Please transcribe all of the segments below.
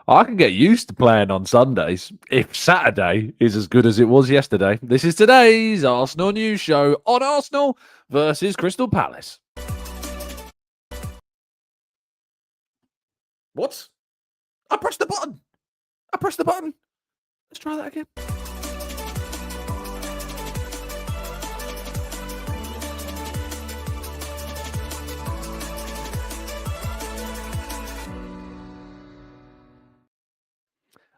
I can get used to playing on Sundays if Saturday is as good as it was yesterday. This is today's Arsenal News Show on Arsenal versus Crystal Palace. What? I pressed the button. Let's try that again.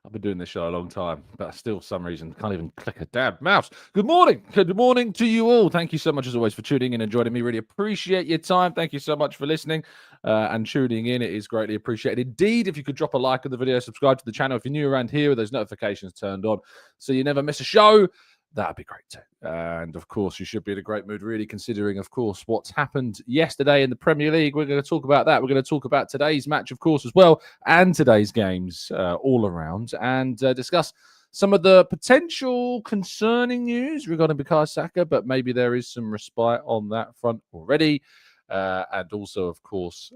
I've been doing this show a long time, but still, for some reason, can't even click a damn mouse. Good morning. Good morning to you all. Thank you so much, as always, for tuning in and joining me. Really appreciate your time. Thank you so much for listening and tuning in. It is greatly appreciated. Indeed, if you could drop a like on the video, subscribe to the channel if you're new around here with those notifications turned on so you never miss a show. That'd be great too. And of course, you should be in a great mood, really, considering, of course, what's happened yesterday in the Premier League. We're going to talk about that. We're going to talk about today's match, of course, as well, and today's games all around, and discuss some of the potential concerning news regarding Bukayo Saka, but maybe there is some respite on that front already. And also, of course,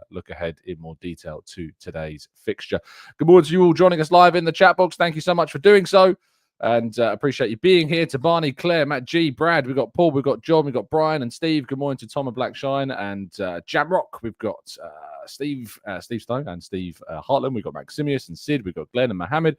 look ahead in more detail to today's fixture. Good morning to you all joining us live in the chat box. Thank you so much for doing so. And appreciate you being here. To Barney, Claire, Matt G, Brad, we've got Paul, we've got John, we've got Brian and Steve. Good morning to Tom and Blackshine and Jamrock. We've got Steve Stone and Steve Hartland. We've got Maximius and Sid. We've got Glenn and Mohammed.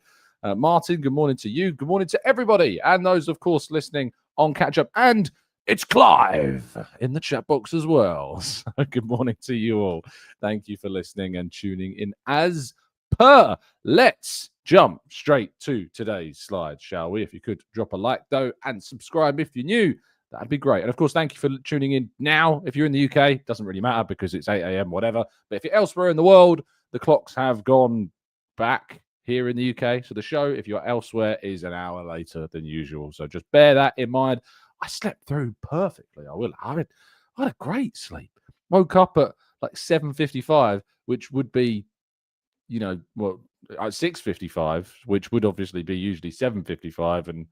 Martin, good morning to you. Good morning to everybody. And those, of course, listening on Catch Up. And it's Clive in the chat box as well. So good morning to you all. Thank you for listening and tuning in as per. Let's jump straight to today's slide, shall we? If you could drop a like, though, and subscribe if you're new, that'd be great. And, of course, thank you for tuning in now. If you're in the UK, it doesn't really matter because it's 8 a.m., whatever. But if you're elsewhere in the world, the clocks have gone back here in the UK. So the show, if you're elsewhere, is an hour later than usual. So just bear that in mind. I slept through perfectly. I had a great sleep. Woke up at like 7:55, which would be, at 6:55, which would obviously be usually 7:55, and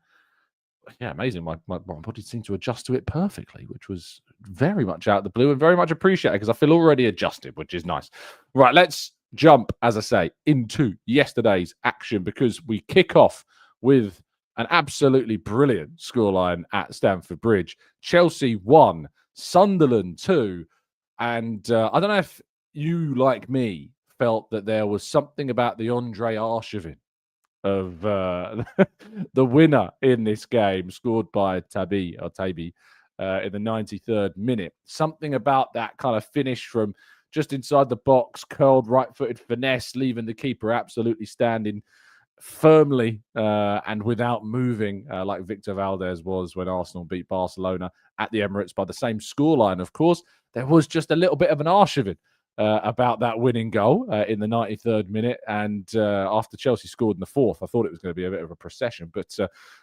yeah, amazing. My body seemed to adjust to it perfectly, which was very much out of the blue and very much appreciated because I feel already adjusted, which is nice. Right, let's jump, as I say, into yesterday's action because we kick off with an absolutely brilliant scoreline at Stamford Bridge. Chelsea 1, Sunderland 2, and I don't know if you, like me, felt that there was something about the Andre Arshavin of the winner in this game, scored by Tabi in the 93rd minute. Something about that kind of finish from just inside the box, curled right-footed finesse, leaving the keeper absolutely standing firmly and without moving, like Victor Valdez was when Arsenal beat Barcelona at the Emirates by the same scoreline, of course. There was just a little bit of an Arshavin about that winning goal in the 93rd minute. And after Chelsea scored in the 4th, I thought it was going to be a bit of a procession. But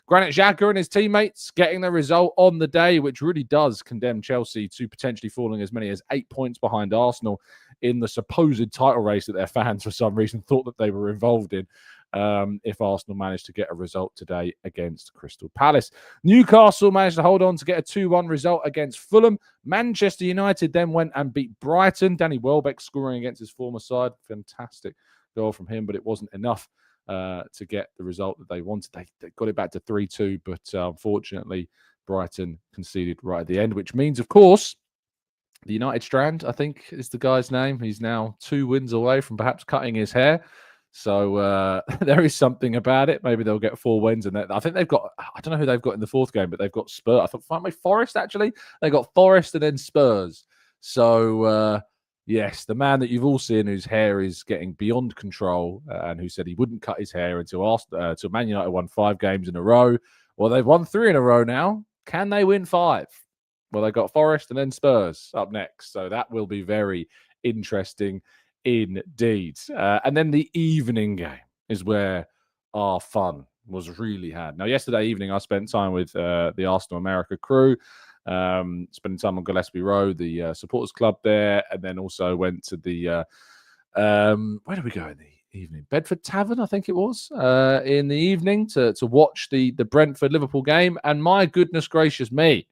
Granit Xhaka and his teammates getting the result on the day, which really does condemn Chelsea to potentially falling as many as 8 points behind Arsenal in the supposed title race that their fans, for some reason, thought that they were involved in. If Arsenal managed to get a result today against Crystal Palace. Newcastle managed to hold on to get a 2-1 result against Fulham. Manchester United then went and beat Brighton. Danny Welbeck scoring against his former side. Fantastic goal from him, but it wasn't enough to get the result that they wanted. They got it back to 3-2, but unfortunately, Brighton conceded right at the end, which means, of course, the United Strand, I think is the guy's name. He's now 2 wins away from perhaps cutting his hair. So there is something about it. Maybe they'll get 4 wins. And I think they've got, I don't know who they've got in the 4th game, but they've got Spurs. I thought Forest, actually. They got Forest and then Spurs. So, yes, the man that you've all seen whose hair is getting beyond control and who said he wouldn't cut his hair until Man United won 5 games in a row. Well, they've won 3 in a row now. Can they win 5? Well, they got Forest and then Spurs up next. So that will be very interesting indeed. And then the evening game is where our fun was really had. Now, yesterday evening, I spent time with the Arsenal America crew, spending time on Gillespie Road, the supporters club there, and then also went to the, where did we go in the evening? Bedford Tavern, I think it was, in the evening to watch the Brentford Liverpool game. And my goodness gracious me,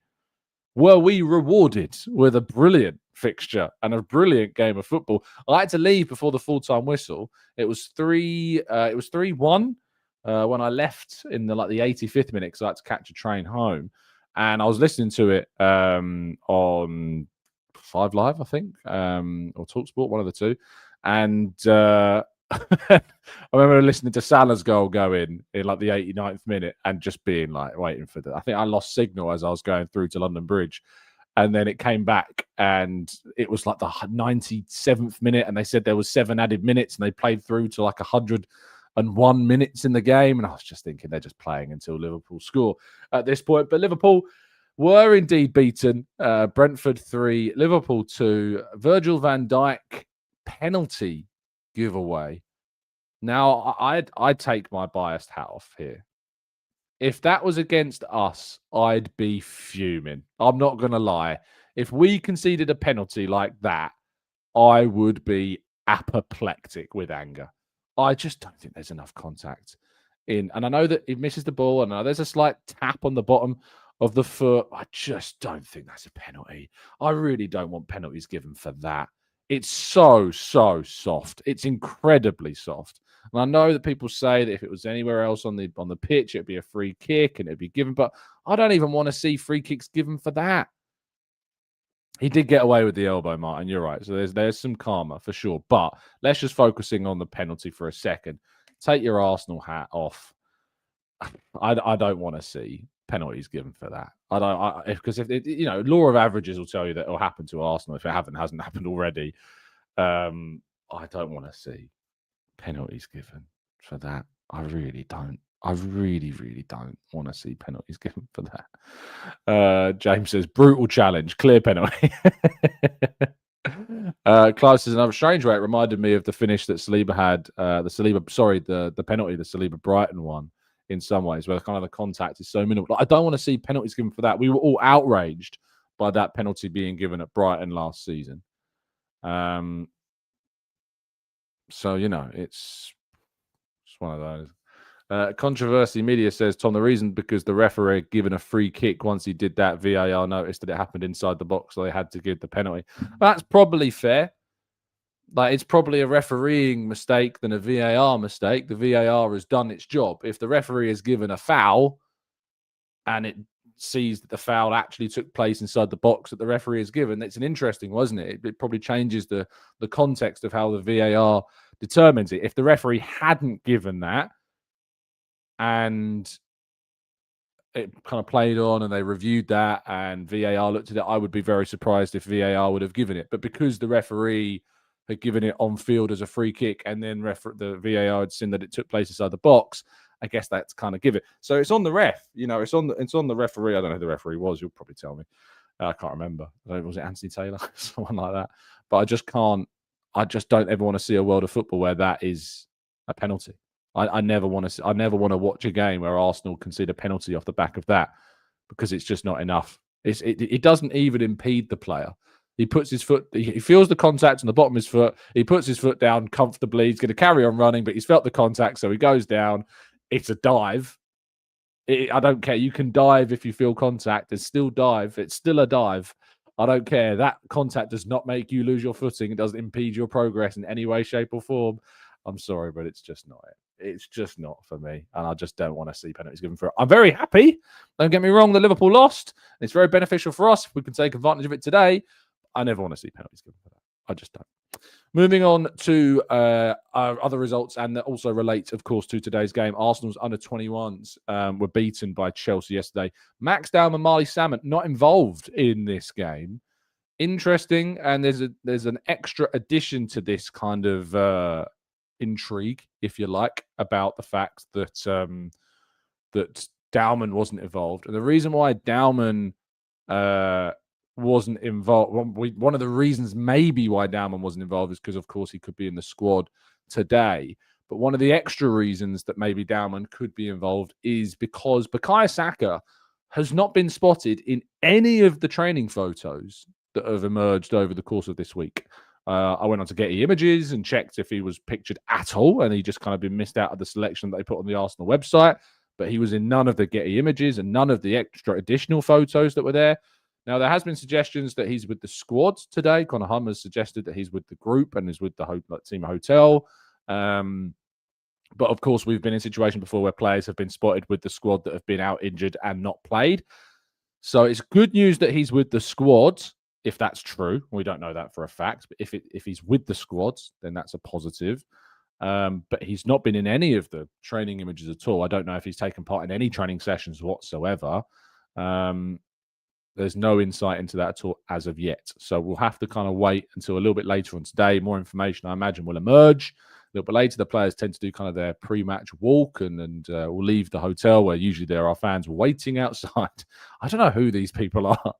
were we rewarded with a brilliant fixture and a brilliant game of football. I had to leave before the full-time whistle. It was 3-1 when I left in the 85th minute because I had to catch a train home. And I was listening to it on 5 Live, I think, or TalkSport, one of the two. And I remember listening to Salah's goal go in the 89th minute and just being waiting for that. I think I lost signal as I was going through to London Bridge. And then it came back and it was the 97th minute. And they said there was 7 added minutes and they played through to 101 minutes in the game. And I was just thinking they're just playing until Liverpool score at this point. But Liverpool were indeed beaten. Brentford 3, Liverpool 2, Virgil van Dijk penalty giveaway. Now, I'd take my biased hat off here. If that was against us, I'd be fuming. I'm not going to lie. If we conceded a penalty like that, I would be apoplectic with anger. I just don't think there's enough contact in. And I know that he misses the ball, and I know there's a slight tap on the bottom of the foot. I just don't think that's a penalty. I really don't want penalties given for that. It's so soft. It's incredibly soft. And I know that people say that if it was anywhere else on the pitch, it'd be a free kick and it'd be given. But I don't even want to see free kicks given for that. He did get away with the elbow, Martin. You're right. So there's some karma for sure. But let's just focusing on the penalty for a second. Take your Arsenal hat off. I don't want to see penalties given for that. Because if law of averages will tell you that it'll happen to Arsenal if it hasn't happened already. I don't want to see penalties given for that. I really don't. I really don't want to see penalties given for that. James says brutal challenge, clear penalty. Clive says another strange way. It reminded me of the finish that Saliba had. The penalty the Saliba Brighton one. In some ways, where kind of the contact is so minimal. I don't want to see penalties given for that. We were all outraged by that penalty being given at Brighton last season. So it's one of those. Controversy Media says, Tom, the reason because the referee had given a free kick once he did that, VAR noticed that it happened inside the box, so they had to give the penalty. That's probably fair. It's probably a refereeing mistake than a VAR mistake. The VAR has done its job. If the referee has given a foul and it sees that the foul actually took place inside the box that the referee has given, it's an interesting, wasn't it? It probably changes the context of how the VAR determines it. If the referee hadn't given that and it kind of played on and they reviewed that and VAR looked at it, I would be very surprised if VAR would have given it. But because the referee had given it on field as a free kick, and then the VAR had seen that it took place inside the box, I guess that's kind of give it. So it's on the ref, it's on the referee. I don't know who the referee was. You'll probably tell me. I can't remember. Was it Anthony Taylor? Someone like that. But I just don't ever want to see a world of football where that is a penalty. I never want to watch a game where Arsenal concede a penalty off the back of that, because it's just not enough. It doesn't even impede the player. He puts his foot, he feels the contact on the bottom of his foot. He puts his foot down comfortably. He's going to carry on running, but he's felt the contact, so he goes down. It's a dive. I don't care. You can dive if you feel contact. It's still dive. It's still a dive. I don't care. That contact does not make you lose your footing. It doesn't impede your progress in any way, shape, or form. I'm sorry, but it's just not it. It's just not for me. And I just don't want to see penalties given for it. I'm very happy. Don't get me wrong. The Liverpool lost. It's very beneficial for us if we can take advantage of it today. I never want to see penalties given for that. I just don't. Moving on to our other results, and that also relates, of course, to today's game. Arsenal's under-21s were beaten by Chelsea yesterday. Max Dowman, Marley Salmon not involved in this game. Interesting, and there's an extra addition to this kind of intrigue, if you like, about the fact that that Dowman wasn't involved. And the reason why Dowman wasn't involved, one of the reasons maybe why Dowman wasn't involved is because, of course, he could be in the squad today. But one of the extra reasons that maybe Dowman could be involved is because Bukayo Saka has not been spotted in any of the training photos that have emerged over the course of this week. I went on to Getty Images and checked if he was pictured at all, and he just kind of been missed out of the selection that they put on the Arsenal website. But he was in none of the Getty Images and none of the extra additional photos that were there. Now, there has been suggestions that he's with the squad today. Connor Hum has suggested that he's with the group and is with the team hotel. But of course, we've been in a situation before where players have been spotted with the squad that have been out injured and not played. So it's good news that he's with the squad, if that's true. We don't know that for a fact, but if he's with the squad, then that's a positive. But he's not been in any of the training images at all. I don't know if he's taken part in any training sessions whatsoever. There's no insight into that at all as of yet. So we'll have to kind of wait until a little bit later on today. More information, I imagine, will emerge. A little bit later, the players tend to do kind of their pre-match walk and will leave the hotel where usually there are fans waiting outside. I don't know who these people are,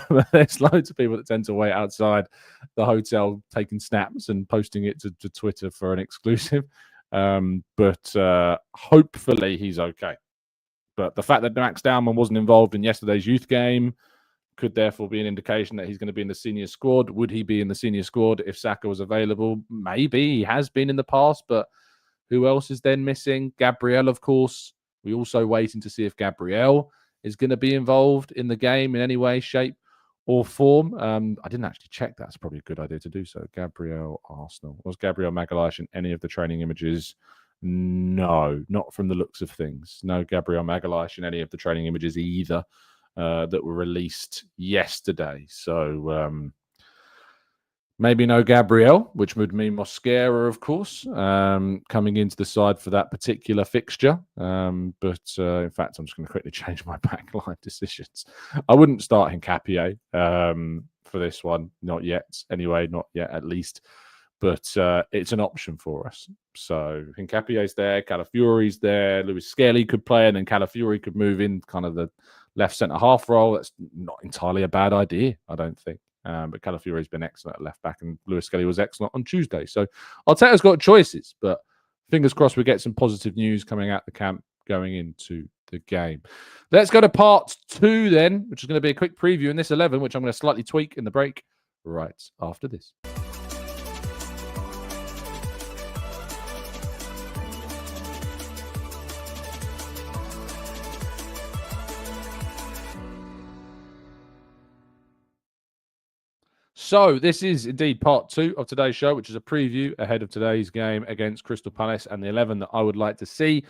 but there's loads of people that tend to wait outside the hotel taking snaps and posting it to Twitter for an exclusive. But hopefully he's okay. But the fact that Max Dowman wasn't involved in yesterday's youth game could therefore be an indication that he's going to be in the senior squad. Would he be in the senior squad if Saka was available? Maybe. He has been in the past, but who else is then missing? Gabriel, of course. We're also waiting to see if Gabriel is going to be involved in the game in any way, shape, or form. I didn't actually check that. It's probably a good idea to do so. Gabriel, Arsenal. Was Gabriel Magalhaes in any of the training images? No, not from the looks of things. No Gabriel Magalhaes in any of the training images either. That were released yesterday. So maybe no Gabriel, which would mean Mosquera, of course, coming into the side for that particular fixture. But in fact, I'm just going to quickly change my backline decisions. I wouldn't start Hincapié for this one. Not yet. Anyway, not yet at least. But it's an option for us. So Hincapié's there, Calafiori's there, Lewis Skelly could play, and then Calafiori could move in kind of the left centre-half role. That's not entirely a bad idea, I don't think. But Calafiori's been excellent at left-back, and Lewis Skelly was excellent on Tuesday. So Arteta's got choices, but fingers crossed we get some positive news coming out the camp going into the game. Let's go to part 2 then, which is going to be a quick preview in this 11, which I'm going to slightly tweak in the break right after this. So this is indeed part 2 of today's show, which is a preview ahead of today's game against Crystal Palace and the 11 that I would like to see.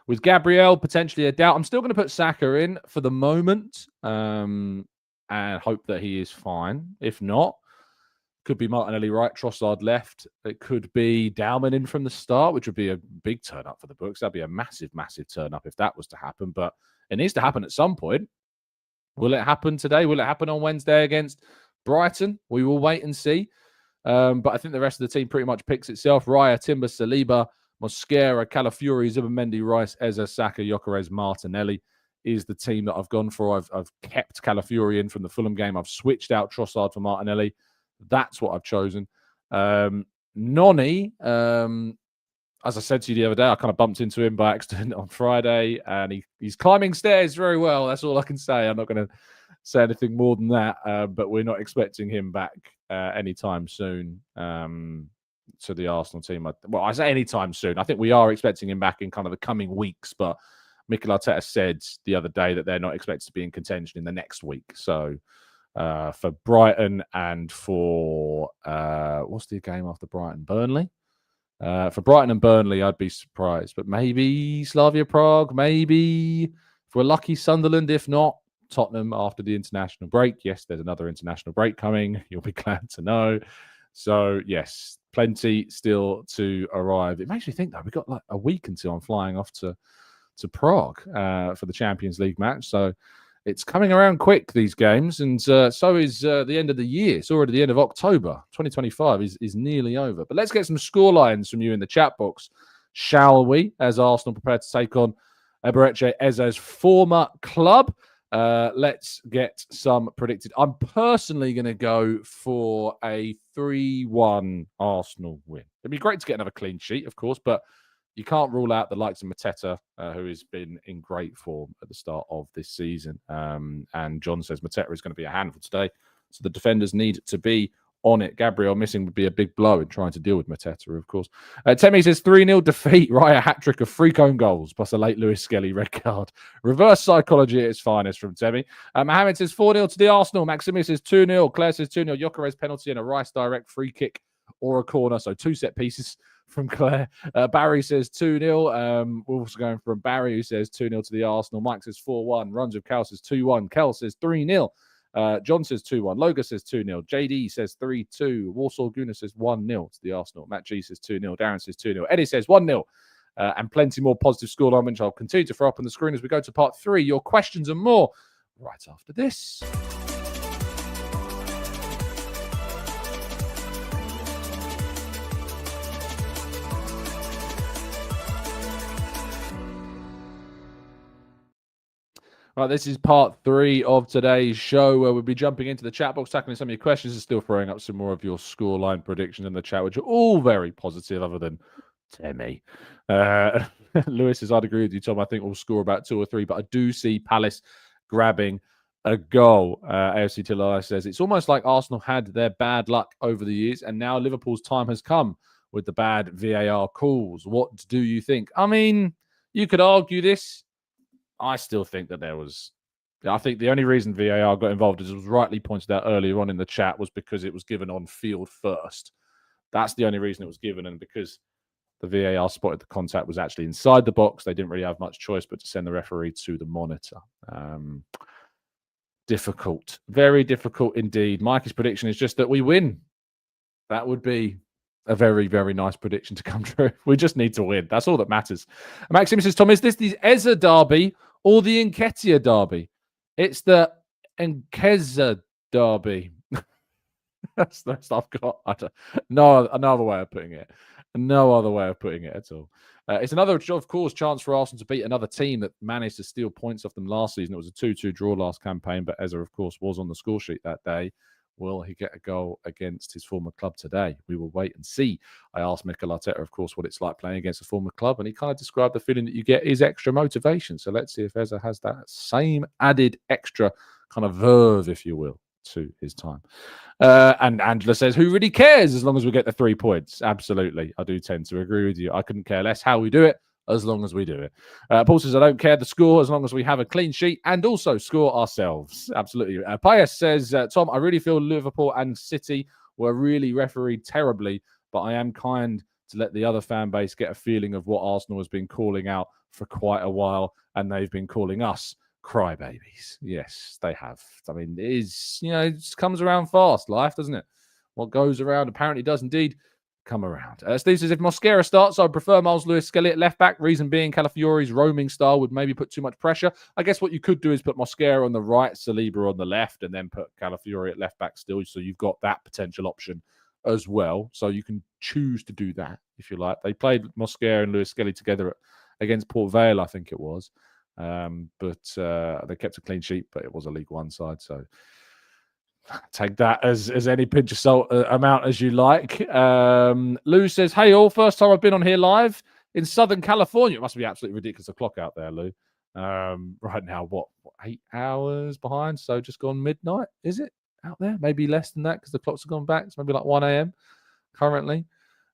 With Gabriel potentially a doubt, I'm still going to put Saka in for the moment and hope that he is fine. If not, could be Martinelli right, Trossard left. It could be Dowman in from the start, which would be a big turn up for the books. That'd be a massive, massive turn up if that was to happen. But it needs to happen at some point. Will it happen today? Will it happen on Wednesday against Brighton? We will wait and see. But I think the rest of the team pretty much picks itself. Raya, Timber, Saliba, Mosquera, Calafiori, Zubimendi, Rice, Eza, Saka, Gyökeres, Martinelli is the team that I've gone for. I've kept Calafiori in from the Fulham game. I've switched out Trossard for Martinelli. That's what I've chosen. Noni, as I said to you the other day, I kind of bumped into him by accident on Friday, and he's climbing stairs very well. That's all I can say. I'm not going to say anything more than that, but we're not expecting him back anytime soon to the Arsenal team. Well, I say anytime soon. I think we are expecting him back in kind of the coming weeks, but Mikel Arteta said the other day that they're not expected to be in contention in the next week. So for Brighton and for what's the game after Brighton? Burnley? For Brighton and Burnley, I'd be surprised, but maybe Slavia Prague, maybe if we're lucky, Sunderland. If not, Tottenham after the international break. Yes, there's another international break coming. You'll be glad to know. So, yes, plenty still to arrive. It makes me think, though, we've got like a week until I'm flying off to Prague for the Champions League match. So it's coming around quick, these games. And so is the end of the year. It's already the end of October. 2025 is nearly over. But let's get some score lines from you in the chat box, shall we, as Arsenal prepare to take on Eberechi Eze's former club. Let's get some predicted. I'm personally going to go for a 3-1 Arsenal win. It'd be great to get another clean sheet, of course, but you can't rule out the likes of Mateta, who has been in great form at the start of this season. And John says Mateta is going to be a handful today, so the defenders need to be on it. Gabriel missing would be a big blow in trying to deal with Mateta, of course. Temi says 3-0 defeat. Raya hat-trick of 3 own goals, plus a late Lewis Skelly red card. Reverse psychology at its finest from Temi. Mohammed says 4-0 to the Arsenal. Maxime says 2-0. Claire says 2-0. Gyökeres penalty and a Rice direct free kick or a corner. So 2 set pieces from Claire. Barry says 2-0. We're also going from Barry, who says 2-0 to the Arsenal. Mike says 4-1. Runs of Cal says 2-1. Kel says 3-0. John says 2-1. Loga says 2-0. JD says 3-2. Warsaw Gooner says 1-0 to the Arsenal. Matt G says 2-0. Darren says 2-0. Eddie says 1-0. And plenty more positive scoreline, which I'll continue to throw up on the screen as we go to part 3. Your questions and more right after this. Right, this is part 3 of today's show, where we'll be jumping into the chat box, tackling some of your questions, and still throwing up some more of your scoreline predictions in the chat, which are all very positive, other than Temi. Lewis says, I'd agree with you, Tom. I think we'll score about 2 or 3, but I do see Palace grabbing a goal. AFC Tilai says, it's almost like Arsenal had their bad luck over the years, and now Liverpool's time has come with the bad VAR calls. What do you think? I mean, you could argue this. I still think that I think the only reason VAR got involved, as it was rightly pointed out earlier on in the chat, was because it was given on field first. That's the only reason it was given. And because the VAR spotted the contact was actually inside the box, they didn't really have much choice but to send the referee to the monitor. Difficult. Very difficult indeed. Mikey's prediction is just that we win. That would be a very, very nice prediction to come true. We just need to win. That's all that matters. Maxim says, Tom, is this the Eza derby or the Nketiah derby? It's the Nkeza derby. That's I've got. No other way of putting it. No other way of putting it at all. It's another, of course, chance for Arsenal to beat another team that managed to steal points off them last season. It was a 2-2 draw last campaign, but Eza, of course, was on the score sheet that day. Will he get a goal against his former club today? We will wait and see. I asked Mikel Arteta, of course, what it's like playing against a former club, and he kind of described the feeling that you get is extra motivation. So let's see if Eza has that same added extra kind of verve, if you will, to his time. And Angela says, who really cares as long as we get the 3 points? Absolutely. I do tend to agree with you. I couldn't care less how we do it, as long as we do it. Paul says, I don't care the score as long as we have a clean sheet and also score ourselves. Absolutely. Pius says, Tom, I really feel Liverpool and City were really refereed terribly, but I am kind to let the other fan base get a feeling of what Arsenal has been calling out for quite a while, and they've been calling us crybabies. Yes, they have. I mean, it is, it just comes around fast, life, doesn't it? What goes around apparently does indeed come around. Steve says, if Mosquera starts, I'd prefer Miles Lewis Skelly at left back. Reason being, Calafiori's roaming style would maybe put too much pressure. I guess what you could do is put Mosquera on the right, Saliba on the left, and then put Calafiori at left back still. So you've got that potential option as well. So you can choose to do that if you like. They played Mosquera and Lewis Skelly together against Port Vale, I think it was. But they kept a clean sheet, but it was a League One side. So take that as any pinch of salt amount as you like. Lou says, hey all, first time I've been on here live in Southern California. It must be absolutely ridiculous o'clock out there, Lou. Right now, what 8 hours behind? So just gone midnight, is it out there? Maybe less than that because the clocks have gone back. It's maybe like 1 a.m. currently.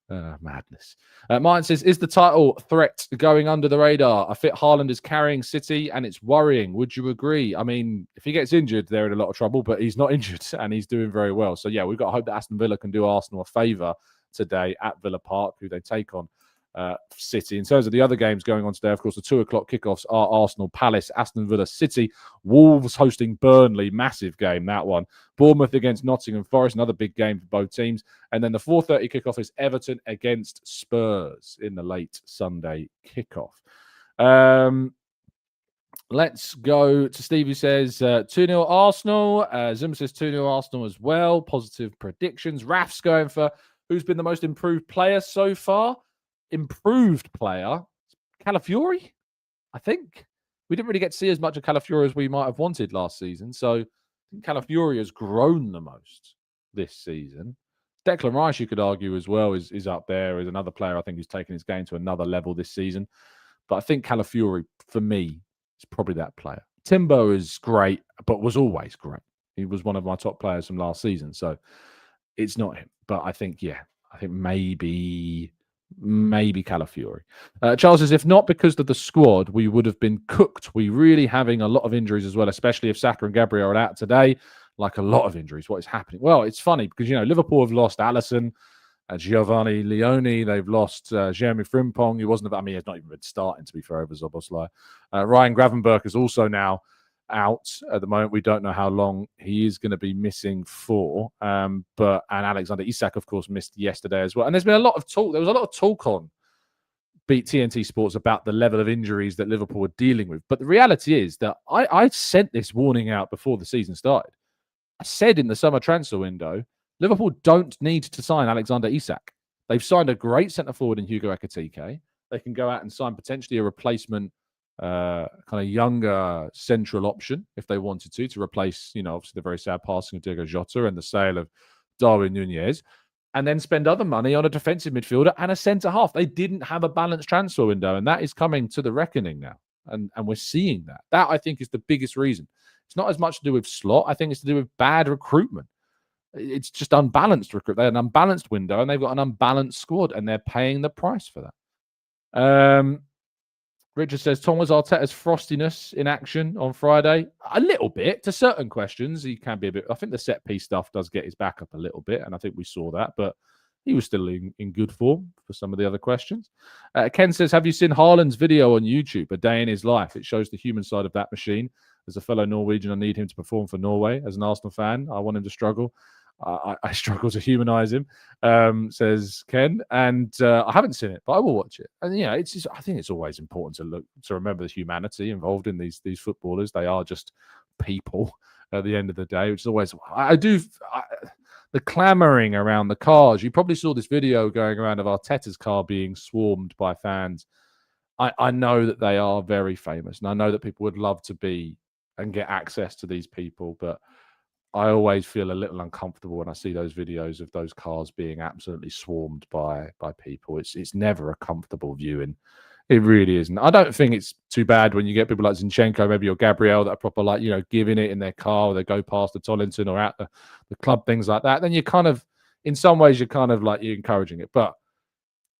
Madness. Martin says, is the title threat going under the radar? I fit Haaland is carrying City and it's worrying. Would you agree? I mean, if he gets injured, they're in a lot of trouble, but he's not injured and he's doing very well. So yeah, we've got to hope that Aston Villa can do Arsenal a favour today at Villa Park, who they take on City. In terms of the other games going on today, of course, the 2 o'clock kickoffs are Arsenal, Palace, Aston Villa, City, Wolves hosting Burnley. Massive game, that one. Bournemouth against Nottingham Forest, another big game for both teams. And then the 4:30 kickoff is Everton against Spurs in the late Sunday kickoff. Let's go to Steve, who says 2-0 Arsenal. Zim says 2-0 Arsenal as well. Positive predictions. Raf's going for who's been the most improved player so far. Improved player, Calafiori, I think. We didn't really get to see as much of Calafiori as we might have wanted last season. So I think Calafiori has grown the most this season. Declan Rice, you could argue as well, is up there as another player I think who's taken his game to another level this season. But I think Calafiori, for me, is probably that player. Timbo is great, but was always great. He was one of my top players from last season. So it's not him. But I think maybe Calafiori. Charles says, if not because of the squad, we would have been cooked. We really having a lot of injuries as well, especially if Saka and Gabriel are out today. Like a lot of injuries. What is happening? Well, it's funny because, Liverpool have lost Alisson, Giovanni Leone. They've lost Jeremy Frimpong, who wasn't, he's not even been starting, to be fair, over Szoboszlai. Ryan Gravenberch is also now out at the moment. We don't know how long he is going to be missing for. And Alexander Isak, of course, missed yesterday as well. And there's been a lot of talk. There was a lot of talk on Beat TNT Sports about the level of injuries that Liverpool were dealing with. But the reality is that I sent this warning out before the season started. I said in the summer transfer window, Liverpool don't need to sign Alexander Isak. They've signed a great centre forward in Hugo Ekitike. They can go out and sign potentially a replacement, kind of younger central option if they wanted to replace, obviously the very sad passing of Diego Jota and the sale of Darwin Nunez, and then spend other money on a defensive midfielder and a centre half. They didn't have a balanced transfer window, and that is coming to the reckoning now. And we're seeing that. That, I think, is the biggest reason. It's not as much to do with slot. I think it's to do with bad recruitment. It's just unbalanced recruitment. They had an unbalanced window and they've got an unbalanced squad, and they're paying the price for that. Richard says, Tom, was Arteta's frostiness in action on Friday? A little bit. To certain questions, he can be a bit. I think the set piece stuff does get his back up a little bit, and I think we saw that. But he was still in good form for some of the other questions. Ken says, have you seen Haaland's video on YouTube, A Day in His Life? It shows the human side of that machine. As a fellow Norwegian, I need him to perform for Norway. As an Arsenal fan, I want him to struggle. I struggle to humanize him, says Ken. And I haven't seen it, but I will watch it. And, I think it's always important to remember the humanity involved in these footballers. They are just people at the end of the day, which is always... the clamoring around the cars. You probably saw this video going around of Arteta's car being swarmed by fans. I know that they are very famous, and I know that people would love to be and get access to these people, but I always feel a little uncomfortable when I see those videos of those cars being absolutely swarmed by people. It's never a comfortable viewing. It really isn't. I don't think it's too bad when you get people like Zinchenko, maybe, or Gabriel, that are proper, giving it in their car, or they go past the Tollington or at the club, things like that. Then you kind of, in some ways, you're kind of you're encouraging it. But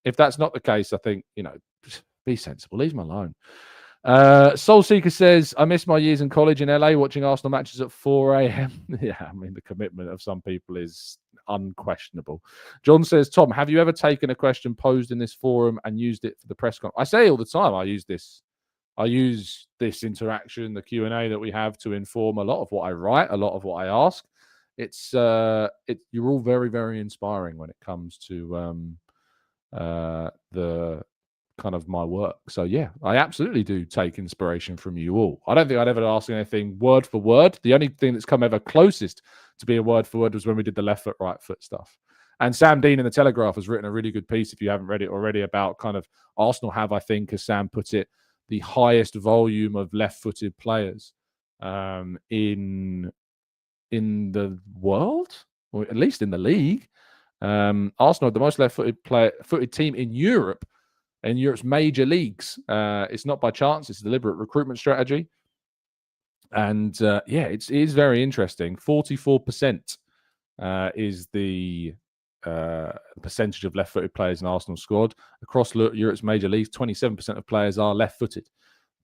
if that's not the case, I think, just be sensible. Leave them alone. Soul Seeker says, I miss my years in college in LA watching Arsenal matches at 4 a.m. Yeah, I mean, the commitment of some people is unquestionable. John says, Tom, have you ever taken a question posed in this forum and used it for the press conference? I say all the time, I use this interaction, the Q&A that we have, to inform a lot of what I write, a lot of what I ask. You're all very, very inspiring when it comes to the kind of my work. So yeah, I absolutely do take inspiration from you all. I don't think I'd ever ask anything word for word. The only thing that's come ever closest to being word for word was when we did the left foot, right foot stuff. And Sam Dean in the Telegraph has written a really good piece, if you haven't read it already, about kind of Arsenal have, I think, as Sam puts it, the highest volume of left-footed players in the world, or at least in the league. Arsenal are the most left-footed team in Europe, in Europe's major leagues. It's not by chance. It's a deliberate recruitment strategy. And it is very interesting. 44% is the percentage of left-footed players in Arsenal's squad. Across Europe's major leagues, 27% of players are left-footed,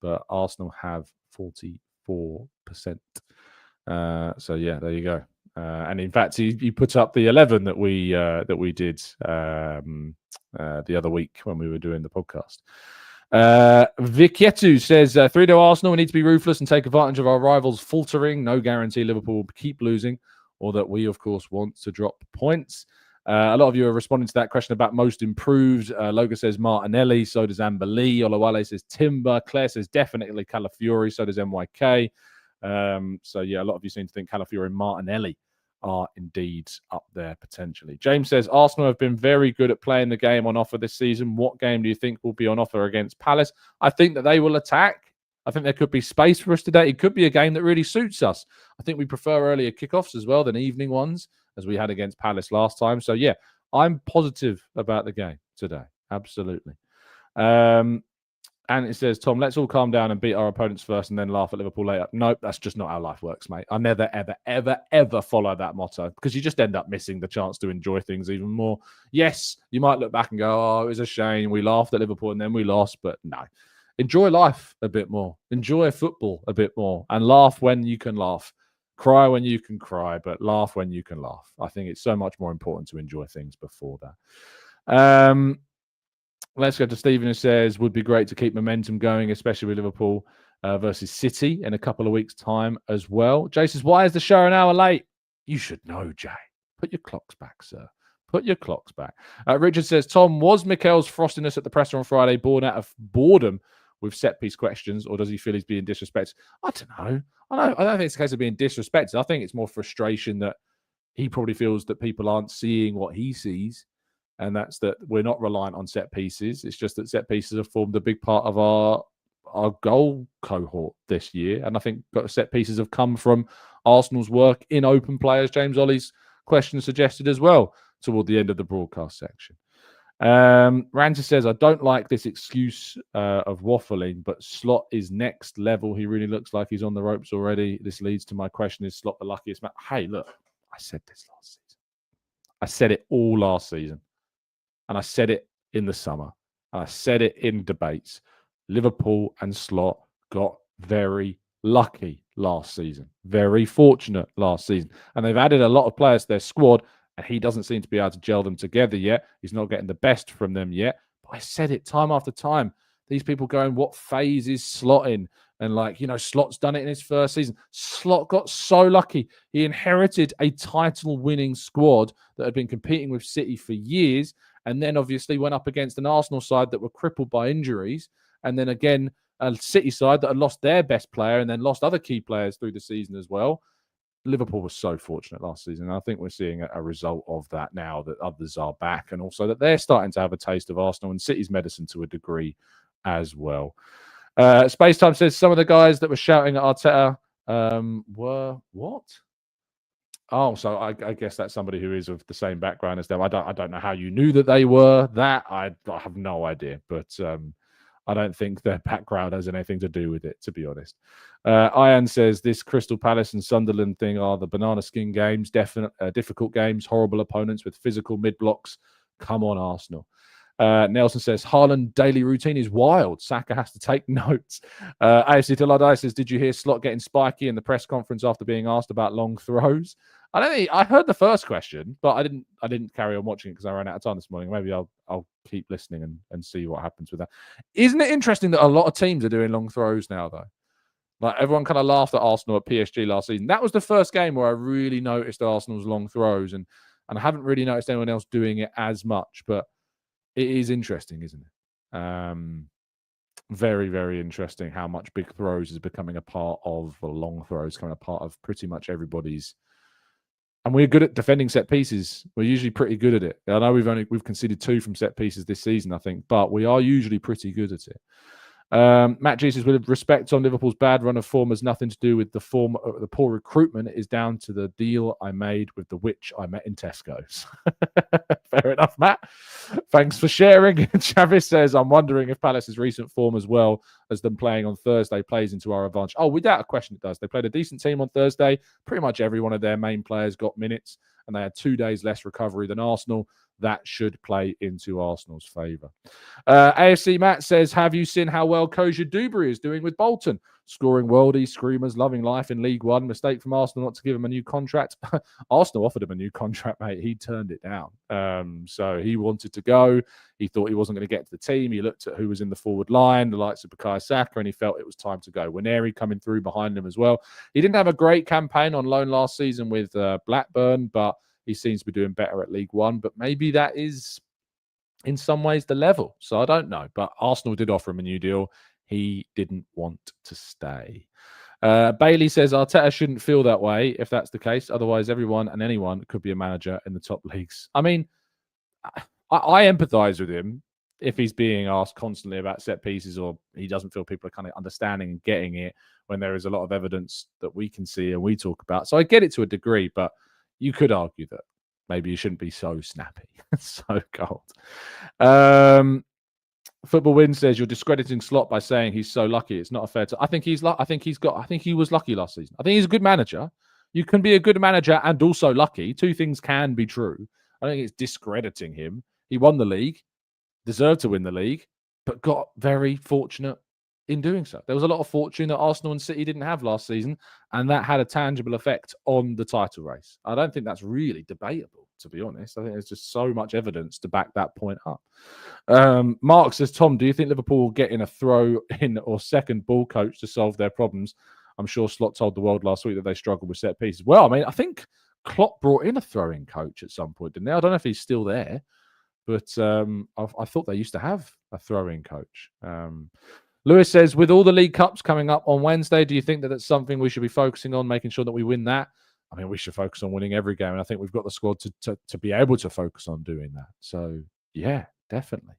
but Arsenal have 44%. So yeah, there you go. And in fact, he put up the 11 that we did the other week when we were doing the podcast. Vikietu says 3-0 Arsenal. We need to be ruthless and take advantage of our rivals faltering. No guarantee Liverpool will keep losing, or that we, of course, want to drop points. A lot of you are responding to that question about most improved. Loga says Martinelli. So does Amber Lee. Olawale says Timber. Claire says definitely Calafiori. So does MYK. So yeah, a lot of you seem to think Calafiori and Martinelli are indeed up there potentially. James says Arsenal have been very good at playing the game on offer this season. What game do you think will be on offer against Palace? I think that they will attack. I think there could be space for us today. It could be a game that really suits us. I think we prefer earlier kickoffs as well than evening ones, as we had against Palace last time. So yeah, I'm positive about the game today. Absolutely. And it says, Tom, let's all calm down and beat our opponents first and then laugh at Liverpool later. Nope, that's just not how life works, mate. I never, ever, ever, ever follow that motto because you just end up missing the chance to enjoy things even more. Yes, you might look back and go, oh, it was a shame. We laughed at Liverpool and then we lost. But no, enjoy life a bit more. Enjoy football a bit more and laugh when you can laugh. Cry when you can cry, but laugh when you can laugh. I think it's so much more important to enjoy things before that. Let's go to Stephen, who says, would be great to keep momentum going, especially with Liverpool versus City in a couple of weeks' time as well. Jay says, why is the show an hour late? You should know, Jay. Put your clocks back, sir. Put your clocks back. Richard says, Tom, was Mikel's frostiness at the presser on Friday born out of boredom with set-piece questions, or does he feel he's being disrespected? I don't know. I don't think it's a case of being disrespected. I think it's more frustration that he probably feels that people aren't seeing what he sees. And that's that we're not reliant on set pieces. It's just that set pieces have formed a big part of our goal cohort this year. And I think set pieces have come from Arsenal's work in open play, as James Ollie's question suggested as well, toward the end of the broadcast section. Ranter says, I don't like this excuse of waffling, but Slot is next level. He really looks like he's on the ropes already. This leads to my question, is Slot the luckiest man? Hey, look, I said this last season. I said it all last season. And I said it in the summer. And I said it in debates. Liverpool and Slot got very lucky last season. Very fortunate last season. And they've added a lot of players to their squad, and he doesn't seem to be able to gel them together yet. He's not getting the best from them yet. But I said it time after time. These people going, what phase is Slot in? And Slot's done it in his first season. Slot got so lucky. He inherited a title-winning squad that had been competing with City for years, and then obviously went up against an Arsenal side that were crippled by injuries, and then again a City side that had lost their best player and then lost other key players through the season as well. Liverpool was so fortunate last season. And I think we're seeing a result of that now, that others are back, and also that they're starting to have a taste of Arsenal and City's medicine to a degree as well. Space Time says some of the guys that were shouting at Arteta were what? Oh, so I guess that's somebody who is of the same background as them. I don't know how you knew that they were that. I have no idea, but I don't think their background has anything to do with it, to be honest. Ian says this Crystal Palace and Sunderland thing are the banana skin games, difficult games, horrible opponents with physical mid blocks. Come on, Arsenal. Nelson says Haaland daily routine is wild. Saka has to take notes. AFC Tiladai says, did you hear Slot getting spiky in the press conference after being asked about long throws? I heard the first question, but I didn't carry on watching it because I ran out of time this morning. Maybe I'll keep listening and see what happens with that. Isn't it interesting that a lot of teams are doing long throws now, though? Like, everyone kind of laughed at Arsenal at PSG last season. That was the first game where I really noticed Arsenal's long throws, and I haven't really noticed anyone else doing it as much, but it is interesting, isn't it? Very, very interesting how much big throws is becoming a part of, or long throws becoming a part of pretty much everybody's. And we're good at defending set pieces. We're usually pretty good at it. I know we've conceded 2 from set pieces this season, I think, but we are usually pretty good at it. Matt G says, with respect on Liverpool's bad run of form has nothing to do with the poor recruitment. It is down to the deal I made with the witch I met in Tesco's. Fair enough, Matt. Thanks for sharing. Travis says, I'm wondering if Palace's recent form, as well as them playing on Thursday, plays into our advantage. Oh, without a question, it does. They played a decent team on Thursday. Pretty much every one of their main players got minutes, and they had 2 days less recovery than Arsenal. That should play into Arsenal's favour. AFC Matt says, have you seen how well Koja Dubry is doing with Bolton? Scoring worldies, screamers, loving life in League One. Mistake from Arsenal not to give him a new contract. Arsenal offered him a new contract, mate. He turned it down. So he wanted to go. He thought he wasn't going to get to the team. He looked at who was in the forward line, the likes of Bukayo Saka, and he felt it was time to go. Waneri coming through behind him as well. He didn't have a great campaign on loan last season with Blackburn, but he seems to be doing better at League One, but maybe that is in some ways the level. So I don't know. But Arsenal did offer him a new deal. He didn't want to stay. Bailey says Arteta shouldn't feel that way if that's the case. Otherwise, everyone and anyone could be a manager in the top leagues. I mean, I empathise with him if he's being asked constantly about set pieces, or he doesn't feel people are kind of understanding and getting it when there is a lot of evidence that we can see and we talk about. So I get it to a degree, but you could argue that maybe you shouldn't be so snappy, so cold. Football Win says you're discrediting Slot by saying he's so lucky. It's not a fair. I think he's. I think he was lucky last season. I think he's a good manager. You can be a good manager and also lucky. Two things can be true. I don't think it's discrediting him. He won the league, deserved to win the league, but got very fortunate in doing so. There was a lot of fortune that Arsenal and City didn't have last season, and that had a tangible effect on the title race. I don't think that's really debatable, to be honest. I think there's just so much evidence to back that point up. Mark says, Tom, do you think Liverpool will get in a throw-in or second ball coach to solve their problems? I'm sure Slot told the world last week that they struggled with set pieces. Well, I mean, I think Klopp brought in a throw-in coach at some point, didn't they? I don't know if he's still there, but I thought they used to have a throw-in coach. Lewis says, with all the League Cups coming up on Wednesday, do you think that that's something we should be focusing on, making sure that we win that? I mean, we should focus on winning every game, and I think we've got the squad to be able to focus on doing that. So, yeah, definitely.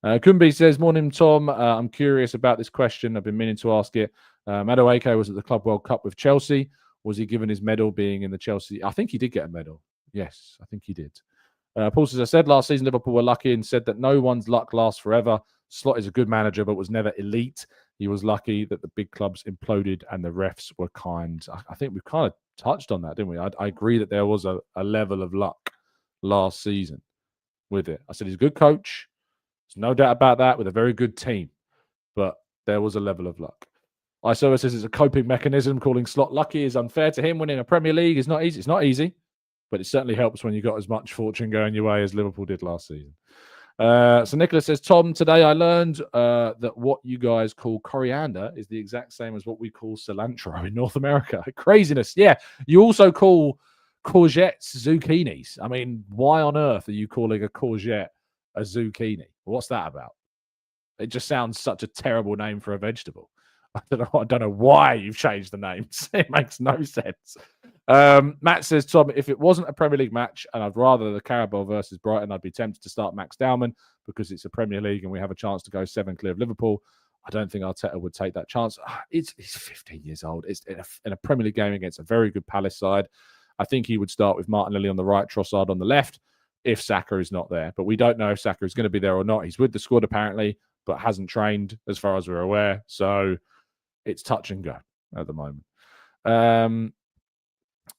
Kumbi says, morning, Tom. I'm curious about this question. I've been meaning to ask it. Madueke was at the Club World Cup with Chelsea. Was he given his medal being in the Chelsea? I think he did get a medal. Yes, I think he did. Paul says, I said last season Liverpool were lucky and said that no one's luck lasts forever. Slot is a good manager, but was never elite. He was lucky that the big clubs imploded and the refs were kind. I think we've kind of touched on that, didn't we? I agree that there was a level of luck last season with it. I said he's a good coach. There's no doubt about that, with a very good team. But there was a level of luck. Isoa says it's a coping mechanism. Calling Slot lucky is unfair to him. Winning a Premier League is not easy. It's not easy, but it certainly helps when you got as much fortune going your way as Liverpool did last season. So Nicholas says, Tom, today I learned that what you guys call coriander is the exact same as what we call cilantro in North America. Craziness. Yeah. You also call courgettes zucchinis. I mean, why on earth are you calling a courgette a zucchini? What's that about? It just sounds such a terrible name for a vegetable. I don't know why you've changed the names. It makes no sense. Matt says, Tom, if it wasn't a Premier League match and I'd rather the Carabao versus Brighton, I'd be tempted to start Max Dowman because it's a Premier League and we have a chance to go 7 clear of Liverpool. I don't think Arteta would take that chance. He's 15 years old. It's in a Premier League game against a very good Palace side. I think he would start with Martinelli on the right, Trossard on the left, if Saka is not there. But we don't know if Saka is going to be there or not. He's with the squad apparently, but hasn't trained as far as we're aware. So it's touch and go at the moment.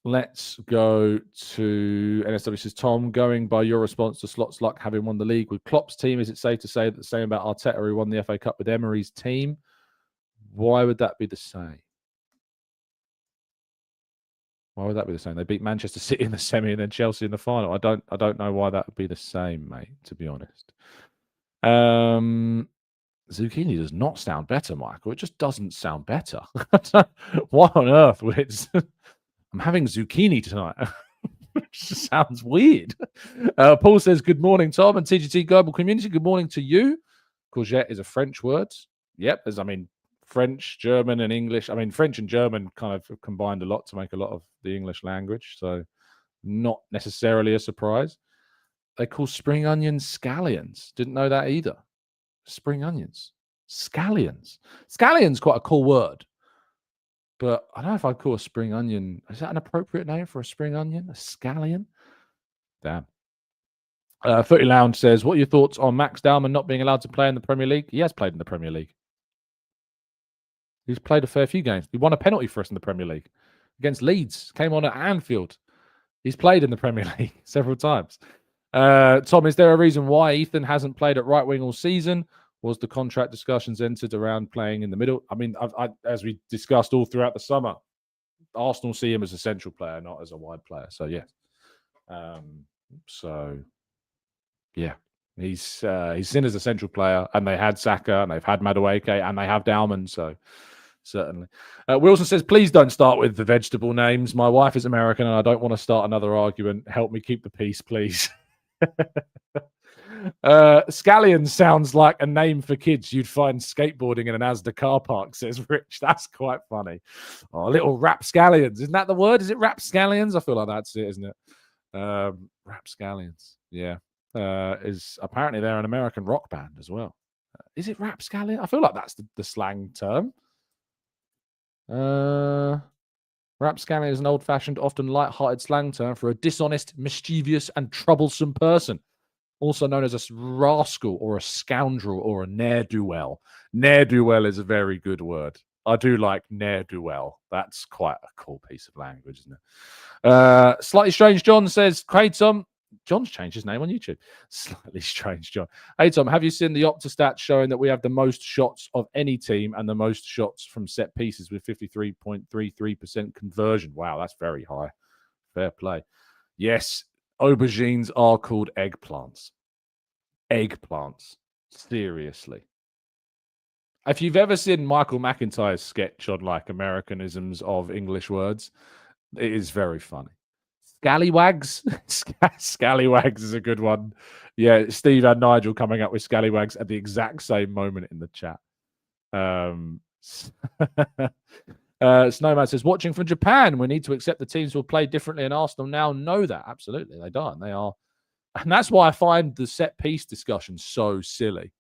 Let's go to NSW says, Tom, going by your response to Slot's luck having won the league with Klopp's team, is it safe to say that the same about Arteta who won the FA Cup with Emery's team? Why would that be the same? Why would that be the same? They beat Manchester City in the semi and then Chelsea in the final. I don't know why that would be the same, mate, to be honest. Zucchini does not sound better, Michael. It just doesn't sound better. Why on earth would it? I'm having zucchini tonight. It just sounds weird. Paul says, good morning, Tom and TGT Global Community. Good morning to you. Courgette is a French word. Yep, French, German, and English. I mean, French and German kind of combined a lot to make a lot of the English language. So not necessarily a surprise. They call spring onions scallions. Didn't know that either. Spring onions. Scallions. Scallions quite a cool word. But I don't know if I'd call a spring onion. Is that an appropriate name for a spring onion? A scallion? Damn. Footy Lounge says, what are your thoughts on Max Dowman not being allowed to play in the Premier League? He has played in the Premier League. He's played a fair few games. He won a penalty for us in the Premier League against Leeds. Came on at Anfield. He's played in the Premier League several times. Tom, is there a reason why Ethan hasn't played at right wing all season? Was the contract discussions entered around playing in the middle? I mean, as we discussed all throughout the summer, Arsenal see him as a central player, not as a wide player. So, yeah. He's seen as a central player, and they had Saka, and they've had Madueke, and they have Dowman. So, certainly. Wilson says, please don't start with the vegetable names. My wife is American, and I don't want to start another argument. Help me keep the peace, please. Scallion sounds like a name for kids you'd find skateboarding in an Asda car park, says Rich. That's quite funny. Oh, little rapscallions. Isn't that the word? Is it rapscallions? I feel like that's it, isn't it? Rapscallions. Yeah. Is apparently they're an American rock band as well. Is it rapscallion? I feel like that's the slang term. Rapscallion is an old-fashioned, often light-hearted slang term for a dishonest, mischievous, and troublesome person. also known as a rascal or a scoundrel or a ne'er-do-well. Ne'er-do-well is a very good word. I do like ne'er-do-well. That's quite a cool piece of language, isn't it? Slightly Strange John says, hey, Tom. John's changed his name on YouTube. Slightly Strange John. Hey, Tom, have you seen the Opta stats showing that we have the most shots of any team and the most shots from set pieces with 53.33% conversion? Wow, that's very high. Fair play. Yes, aubergines are called eggplants. Eggplants. Seriously. If you've ever seen Michael McIntyre's sketch on like Americanisms of English words, it is very funny. Scallywags. Scallywags is a good one. Yeah, Steve and Nigel coming up with scallywags at the exact same moment in the chat. Snowman says, watching from Japan, we need to accept the teams will play differently, and Arsenal now know that. Absolutely, they don't. They are. And that's why I find the set piece discussion so silly.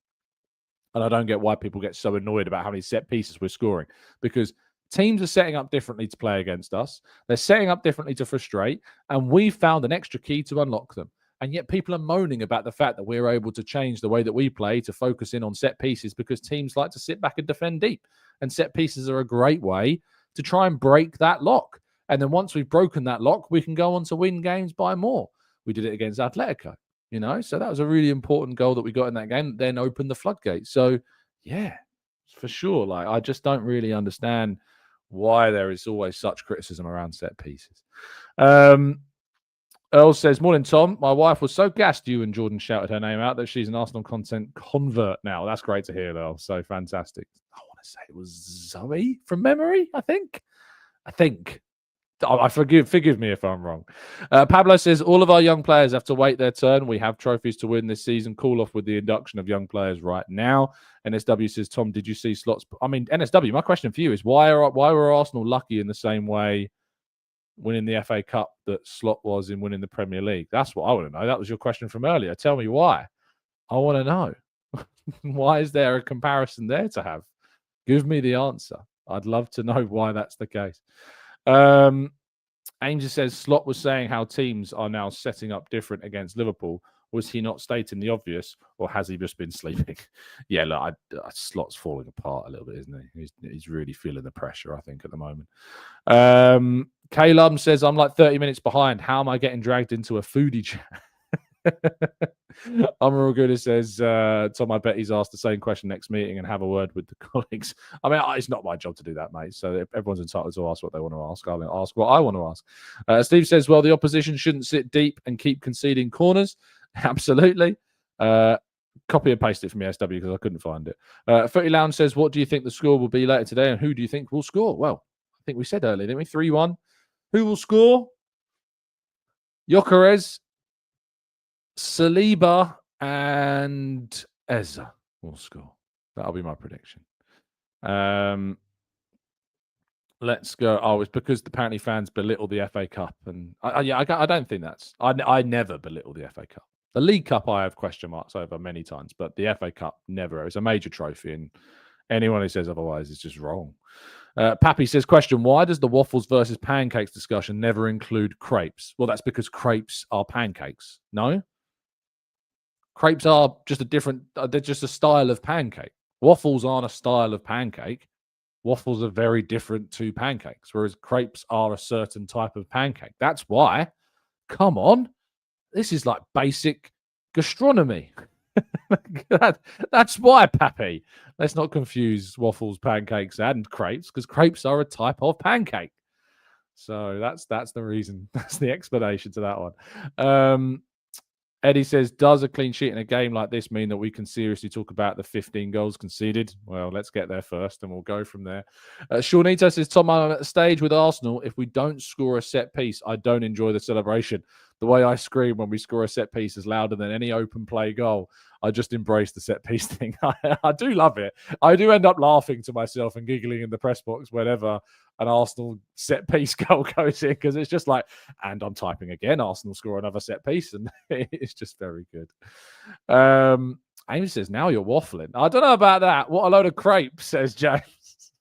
And I don't get why people get so annoyed about how many set pieces we're scoring, because teams are setting up differently to play against us. They're setting up differently to frustrate, and we've found an extra key to unlock them. And yet people are moaning about the fact that we're able to change the way that we play to focus in on set pieces because teams like to sit back and defend deep. And set pieces are a great way to try and break that lock. And then once we've broken that lock, we can go on to win games by more. We did it against Atletico. So that was a really important goal that we got in that game, then opened the floodgates. So, yeah, for sure. Like, I just don't really understand why there is always such criticism around set pieces. Earl says, morning, Tom. My wife was so gassed you and Jordan shouted her name out that she's an Arsenal content convert now. That's great to hear, Earl. So fantastic. I want to say it was Zoe from memory, I think. I forgive me if I'm wrong. Pablo says, all of our young players have to wait their turn. We have trophies to win this season. Call off with the induction of young players right now. NSW says, Tom, did you see slots? I mean, NSW, my question for you is why were Arsenal lucky in the same way winning the FA Cup that Slot was in winning the Premier League? That's what I want to know. That was your question from earlier. Tell me why. I want to know. Why is there a comparison there to have? Give me the answer. I'd love to know why that's the case. Angel says Slot was saying how teams are now setting up different against Liverpool. Was he not stating the obvious, or has he just been sleeping? Yeah, look, Slot's falling apart a little bit, isn't he? He's really feeling the pressure, I think, at the moment. Caleb says, I'm like 30 minutes behind. How am I getting dragged into a foodie chat? Amaral Gooner says, Tom, I bet he's asked the same question next meeting and have a word with the colleagues. I mean, it's not my job to do that, mate. So everyone's entitled to ask what they want to ask. I'll ask what I want to ask. Steve says, well, the opposition shouldn't sit deep and keep conceding corners. Absolutely. Copy and paste it from the SW because I couldn't find it. Footy Lounge says, what do you think the score will be later today and who do you think will score? Well, I think we said earlier, didn't we? 3-1. Who will score? Gyökeres, Saliba and Eza will score. That'll be my prediction. Let's go. Oh, it's because apparently fans belittle the FA Cup, and I don't think that's. I never belittle the FA Cup. The League Cup I have question marks over many times, but the FA Cup never. It's a major trophy, and anyone who says otherwise is just wrong. Pappy says, question, why does the waffles versus pancakes discussion never include crepes? Well, that's because crepes are pancakes. No? Crepes are just they're just a style of pancake. Waffles aren't a style of pancake. Waffles are very different to pancakes, whereas crepes are a certain type of pancake. That's why. Come on. This is like basic gastronomy. That's why, Pappy. Let's not confuse waffles, pancakes, and crepes, because crepes are a type of pancake. So that's the reason. That's the explanation to that one. Eddie says, does a clean sheet in a game like this mean that we can seriously talk about the 15 goals conceded? Well, let's get there first and we'll go from there. Shawnito says, Tom, I'm at the stage with Arsenal. If we don't score a set piece, I don't enjoy the celebration. The way I scream when we score a set piece is louder than any open play goal. I just embrace the set piece thing. I do love it. I do end up laughing to myself and giggling in the press box whenever an Arsenal set piece goal goes in, because it's just like, and I'm typing again, Arsenal score another set piece, and it's just very good. Amy says, now you're waffling. I don't know about that. What a load of crepes, says James.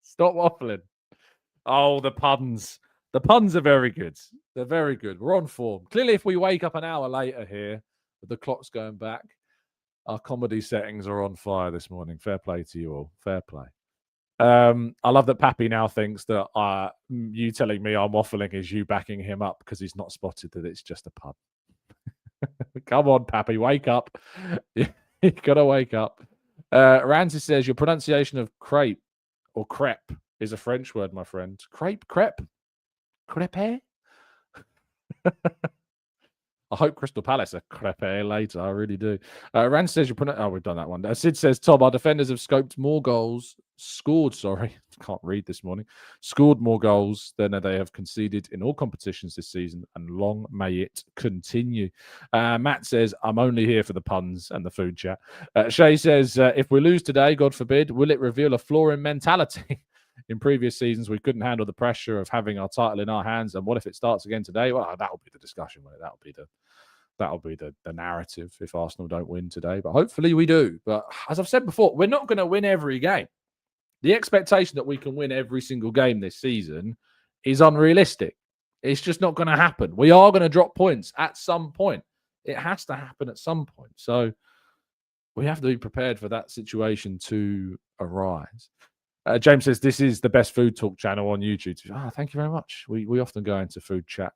Stop waffling. Oh, the puns. The puns are very good. They're very good. We're on form. Clearly, if we wake up an hour later here, The clock's going back. Our comedy settings are on fire this morning. Fair play to you all. Fair play. I love that Pappy now thinks that you telling me I'm waffling is you backing him up because he's not spotted that it's just a pun. Come on, Pappy, wake up. You gotta wake up. Ramsey says your pronunciation of crepe or crepe is a French word, my friend. Crepe? Crepe? I hope Crystal Palace are crepe later. I really do. Rand says we've done that one. Sid says, Tom, our defenders have scored more goals than they have conceded in all competitions this season, and long may it continue. Matt says, I'm only here for the puns and the food chat. Shay says, if we lose today, God forbid, will it reveal a flaw in mentality? In previous seasons, we couldn't handle the pressure of having our title in our hands. And what if it starts again today? Well, that'll be the discussion. That'll be the narrative if Arsenal don't win today. But hopefully we do. But as I've said before, we're not going to win every game. The expectation that we can win every single game this season is unrealistic. It's just not going to happen. We are going to drop points at some point. It has to happen at some point. So we have to be prepared for that situation to arise. James says, this is the best food talk channel on YouTube. Thank you very much. We often go into food chat.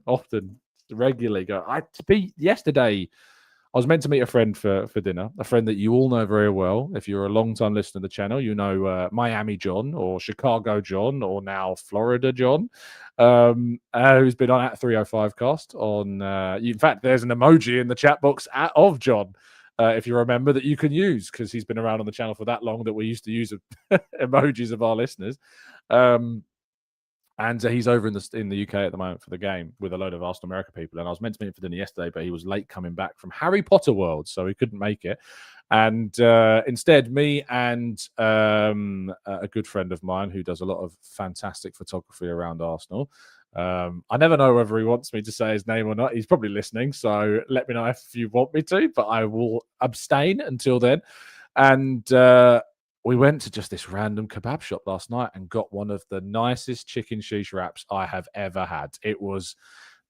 Often, regularly go. Yesterday, I was meant to meet a friend for dinner, a friend that you all know very well. If you're a long-time listener to the channel, you know Miami John or Chicago John or now Florida John, who's been on at 305 cast on. In fact, there's an emoji in the chat box of John. If you remember, that you can use because he's been around on the channel for that long that we used to use emojis of our listeners. And he's over in the UK at the moment for the game with a load of Arsenal America people. And I was meant to meet him for dinner yesterday, but he was late coming back from Harry Potter World, so he couldn't make it. And instead, me and a good friend of mine who does a lot of fantastic photography around Arsenal. I never know whether he wants me to say his name or not. He's probably listening, so let me know if you want me to, but I will abstain until then. And we went to just this random kebab shop last night and got one of the nicest chicken sheesh wraps I have ever had. It was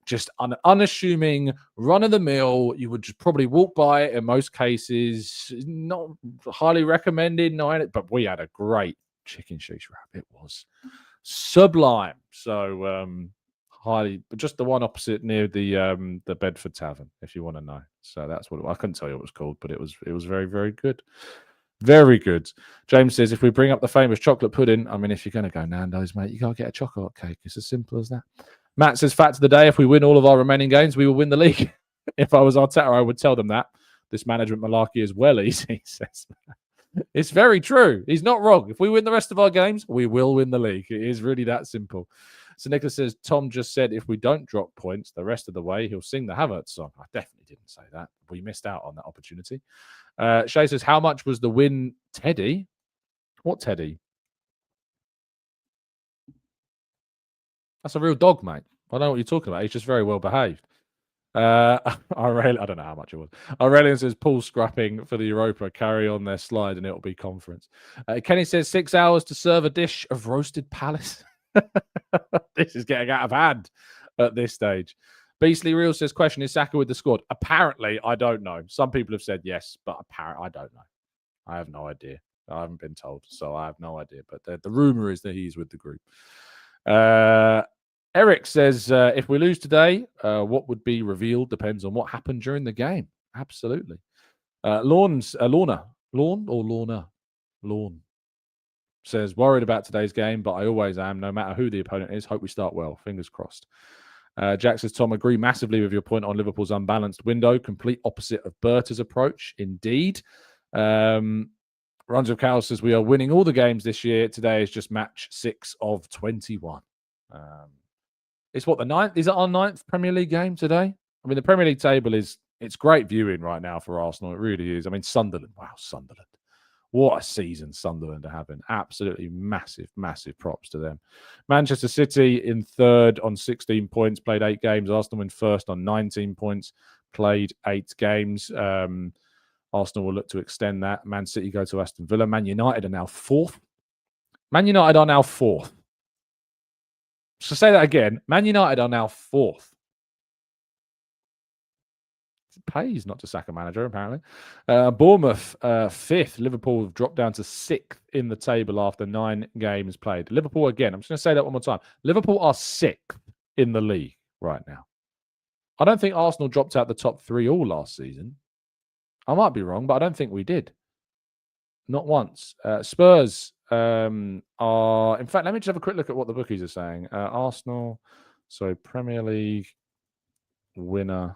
just an unassuming, run-of-the-mill. You would just probably walk by it in most cases. Not highly recommended, but we had a great chicken sheesh wrap. It was sublime. So but just the one opposite near the Bedford Tavern, if you want to know. So that's what I couldn't tell you what it was called, but it was very, very good. Very good. James says, if we bring up the famous chocolate pudding, I mean, if you're going to go Nando's, mate, you got to get a chocolate cake. It's as simple as that. Matt says, fact of the day, if we win all of our remaining games, we will win the league. If I was Arteta, I would tell them that. This management malarkey is well easy, he says. It's very true. He's not wrong. If we win the rest of our games, we will win the league. It is really that simple. So Nicholas says, Tom just said if we don't drop points the rest of the way, he'll sing the Havertz song. I definitely didn't say that. We missed out on that opportunity. Shay says, how much was the win, Teddy? What Teddy? That's a real dog, mate. I don't know what you're talking about. He's just very well behaved. I don't know how much it was. Aurelian says, Paul scrapping for the Europa. Carry on their slide and it'll be conference. Kenny says, 6 hours to serve a dish of roasted Palace. This is getting out of hand at this stage. Beastly Real says, question, is Saka with the squad? Apparently, I don't know. Some people have said yes, but apparently, I don't know. I have no idea. I haven't been told, so I have no idea. But the rumor is that he's with the group. Eric says, if we lose today, what would be revealed depends on what happened during the game. Absolutely. Lorna says, worried about today's game, but I always am, no matter who the opponent is. Hope we start well. Fingers crossed. Jack says, Tom, agree massively with your point on Liverpool's unbalanced window. Complete opposite of Berta's approach. Indeed. Runs of Cal says, we are winning all the games this year. Today is just match 6 of 21. It's what, the 9th? Is it our 9th Premier League game today? I mean, the Premier League table it's great viewing right now for Arsenal. It really is. I mean, Sunderland. Wow, Sunderland. What a season Sunderland are having. Absolutely massive, massive props to them. Manchester City in 3rd on 16 points, played 8 games. Arsenal in 1st on 19 points, played 8 games. Arsenal will look to extend that. Man City go to Aston Villa. Man United are now 4th. Man United are now 4th. So say that again. Man United are now 4th. pays not to sack a manager, apparently. Bournemouth, 5th. Liverpool have dropped down to 6th in the table after 9 games played. Liverpool, again, I'm just going to say that one more time. Liverpool are 6th in the league right now. I don't think Arsenal dropped out the top 3 all last season. I might be wrong, but I don't think we did. Not once. Spurs are... In fact, let me just have a quick look at what the bookies are saying. Arsenal, so Premier League winner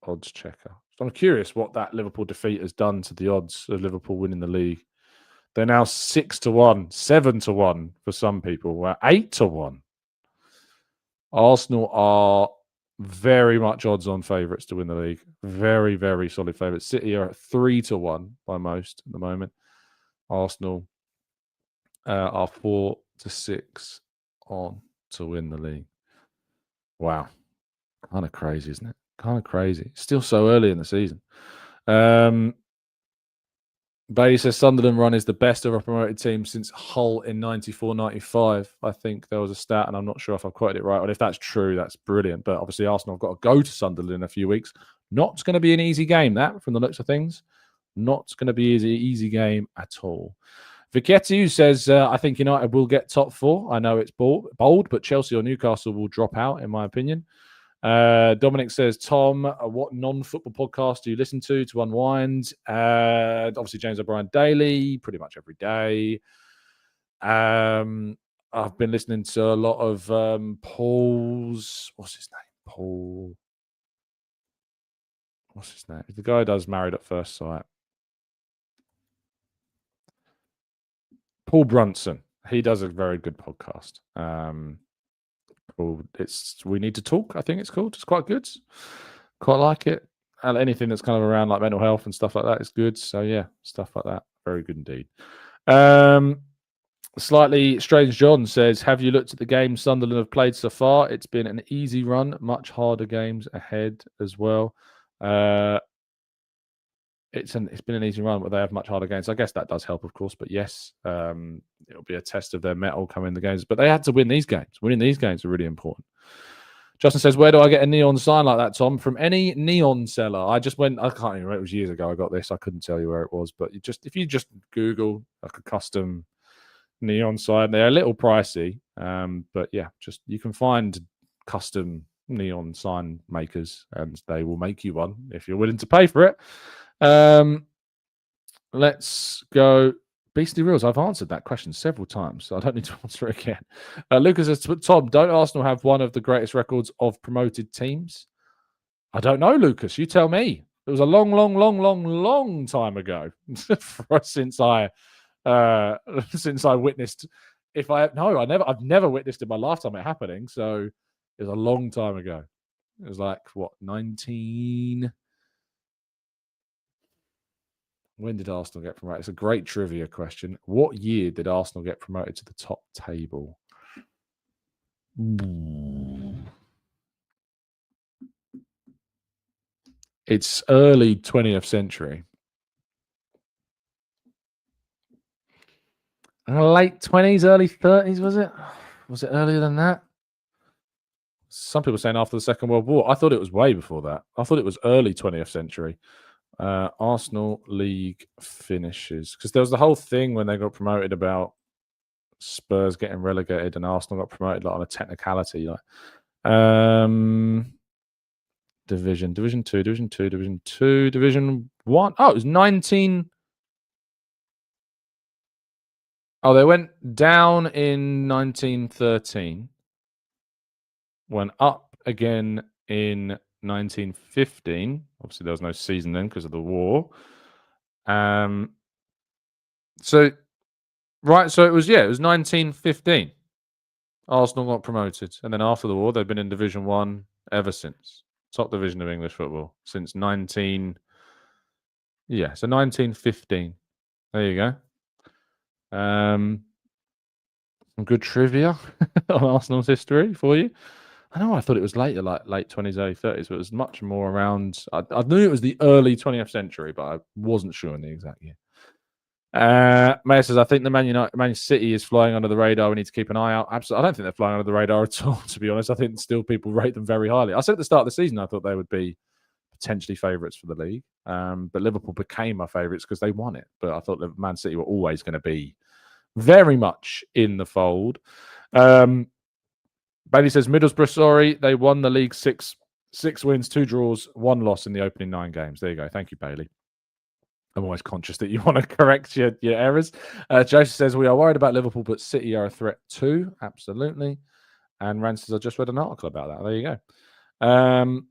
odds checker. So I'm curious what that Liverpool defeat has done to the odds of Liverpool winning the league. They're now 6-1, 7-1 for some people. 8-1. Arsenal are very much odds-on favourites to win the league. Very, very solid favourites. City are at 3-1 by most at the moment. Arsenal are 4-6 on to win the league. Wow. Kind of crazy, isn't it? Kind of crazy. Still so early in the season. Bailey says Sunderland run is the best of a promoted team since Hull in 94-95. I think there was a stat, and I'm not sure if I've quoted it right. But if that's true, that's brilliant. But obviously, Arsenal have got to go to Sunderland in a few weeks. Not going to be an easy game, that, from the looks of things. Not going to be an easy game at all. Viketti says, I think United will get top 4. I know it's bold, but Chelsea or Newcastle will drop out, in my opinion. Dominic says, Tom, what non-football podcast do you listen to unwind? Obviously, James O'Brien daily, pretty much every day. I've been listening to a lot of Paul's... What's his name? Paul... What's his name? The guy who does Married at First Sight. Paul Brunson. He does a very good podcast. It's We Need to Talk, I think it's called. It's quite good. Quite like it. And anything that's kind of around like mental health and stuff like that is good. So yeah, stuff like that. Very good indeed. Slightly Strange John says, have you looked at the games Sunderland have played so far? It's been an easy run, much harder games ahead as well. It's been an easy run, but they have much harder games. I guess that does help, of course. But yes, it'll be a test of their mettle coming in the games. But they had to win these games. Winning these games are really important. Justin says, where do I get a neon sign like that, Tom? From any neon seller. I can't even remember. It was years ago I got this. I couldn't tell you where it was. But if you just Google like a custom neon sign, they're a little pricey. But yeah, you can find custom neon sign makers and they will make you one if you're willing to pay for it. Let's go. Beastly Reels. I've answered that question several times, so I don't need to answer it again. Lucas says, Tom, don't Arsenal have one of the greatest records of promoted teams? I don't know, Lucas. You tell me. It was a long, long, long, long, long time ago since I witnessed. I've never witnessed in my lifetime it happening. So it was a long time ago. It was like what 19. When did Arsenal get promoted? It's a great trivia question. What year did Arsenal get promoted to the top table? It's early 20th century. Late 20s, early 30s, was it? Was it earlier than that? Some people saying after the Second World War. I thought it was way before that. I thought it was early 20th century. Arsenal League finishes, because there was the whole thing when they got promoted about Spurs getting relegated and Arsenal got promoted like on a technicality, like Division 2, Division 2, Division 2, Division 1. Oh, it was 19. Oh, they went down in 1913, went up again in 1915. Obviously, there was no season then because of the war. So it was 1915. Arsenal got promoted, and then after the war, they've been in Division 1 ever since. Top division of English football since 1915. There you go. Some good trivia on Arsenal's history for you. I know I thought it was later, like late 20s, early 30s, but it was much more around. I knew it was the early 20th century, but I wasn't sure in the exact year. Mayor says, I think the Man City is flying under the radar. We need to keep an eye out. Absolutely. I don't think they're flying under the radar at all, to be honest. I think still people rate them very highly. I said at the start of the season I thought they would be potentially favourites for the league. But Liverpool became my favourites because they won it. But I thought that Man City were always going to be very much in the fold. Bailey says, Middlesbrough, sorry, they won the league 6 wins, 2 draws, 1 loss in the opening 9 games. There you go. Thank you, Bailey. I'm always conscious that you want to correct your errors. Joseph says, we are worried about Liverpool, but City are a threat too. Absolutely. And Rand says, I just read an article about that. There you go.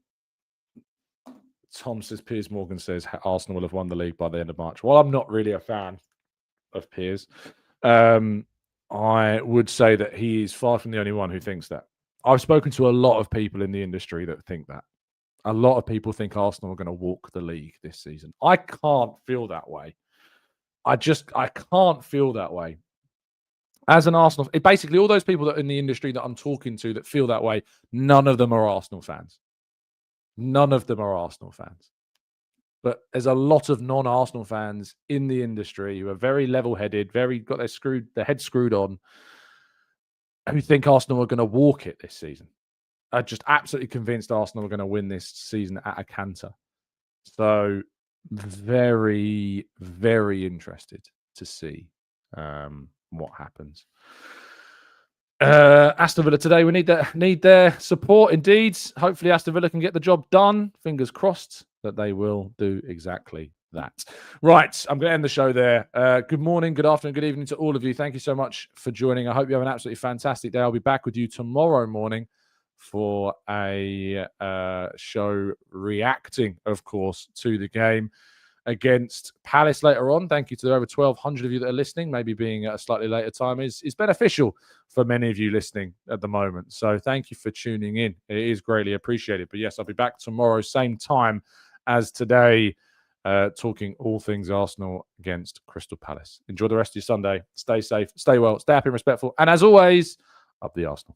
Tom says, Piers Morgan says, Arsenal will have won the league by the end of March. Well, I'm not really a fan of Piers. I would say that he is far from the only one who thinks that. I've spoken to a lot of people in the industry that think that. A lot of people think Arsenal are going to walk the league this season. I can't feel that way. I can't feel that way. As an Arsenal, basically all those people that are in the industry that I'm talking to that feel that way, none of them are Arsenal fans. None of them are Arsenal fans. But there's a lot of non-Arsenal fans in the industry who are very level-headed, got their head screwed on, who think Arsenal are going to walk it this season. I'm just absolutely convinced Arsenal are going to win this season at a canter. So very, very interested to see what happens. Aston Villa today, we need their support indeed. Hopefully Aston Villa can get the job done. Fingers crossed that they will do exactly that. Right, I'm going to end the show there. Good morning, good afternoon, good evening to all of you. Thank you so much for joining. I hope you have an absolutely fantastic day. I'll be back with you tomorrow morning for a show reacting, of course, to the game against Palace later on. Thank you to the over 1,200 of you that are listening. Maybe being at a slightly later time is beneficial for many of you listening at the moment. So thank you for tuning in. It is greatly appreciated. But yes, I'll be back tomorrow, same time as today, talking all things Arsenal against Crystal Palace. Enjoy the rest of your Sunday. Stay safe, stay well, stay happy and respectful. And as always, up the Arsenal.